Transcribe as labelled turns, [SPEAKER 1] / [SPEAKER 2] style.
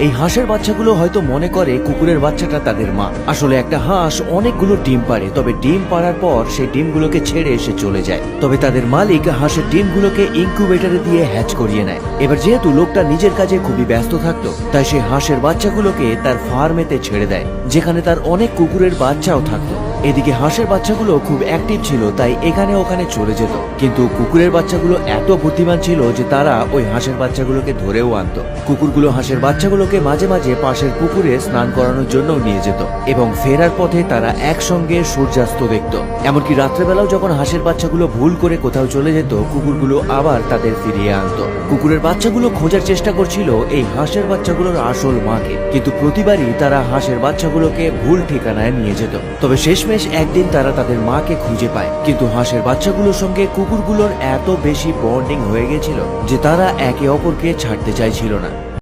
[SPEAKER 1] এই হাঁসের বাচ্চাগুলো হয়তো মনে করে কুকুরের বাচ্চাটা তাদের মা। আসলে একটা হাঁস অনেকগুলো ডিম পাড়ে, তবে ডিম পাড়ার পর সেই ডিমগুলোকে ছেড়ে এসে চলে যায়। তবে তাদের মালিক হাঁসের ডিমগুলোকে ইনকিউবেটরে দিয়ে হ্যাচ করিয়ে নেয়। এবার যেহেতু লোকটা নিজের কাজে খুবই ব্যস্ত থাকতো, তাই সে হাঁসের বাচ্চাগুলোকে তার ফার্মেতে ছেড়ে দেয়, যেখানে তার অনেক কুকুরের বাচ্চাও থাকতো। এদিকে হাঁসের বাচ্চাগুলো খুব অ্যাক্টিভ ছিল, তাই এখানে ওখানে চলে যেত। কিন্তু কুকুরের বাচ্চাগুলো এত বুদ্ধিমান ছিল যে তারা ওই হাঁসের বাচ্চাগুলোকে ধরেও আনতো। কুকুরগুলো হাঁসের বাচ্চাগুলোকে মাঝে মাঝে পাশের পুকুরে স্নান করানোর জন্য নিয়ে যেত এবং ফেরার পথে তারা একসঙ্গে সূর্যাস্ত দেখত। এমনকি রাত্রেবেলাও যখন হাঁসের বাচ্চাগুলো ভুল করে কোথাও চলে যেত, কুকুরগুলো আবার তাদের ফিরিয়ে আনতো। কুকুরের বাচ্চাগুলো খোঁজার চেষ্টা করছিল এই হাঁসের বাচ্চাগুলোর আসল মাকে, কিন্তু প্রতিবারই তারা হাঁসের বাচ্চাগুলোকে ভুল ঠিকানায় নিয়ে যেত। তবে শেষমেশ একদিন তারা তাদের মাকে খুঁজে পায়, কিন্তু হাঁসের বাচ্চাগুলোর সঙ্গে কুকুরগুলোর এত বেশি বন্ডিং হয়ে গেছিল যে তারা একে অপরকে ছাড়তে চাইছিল না।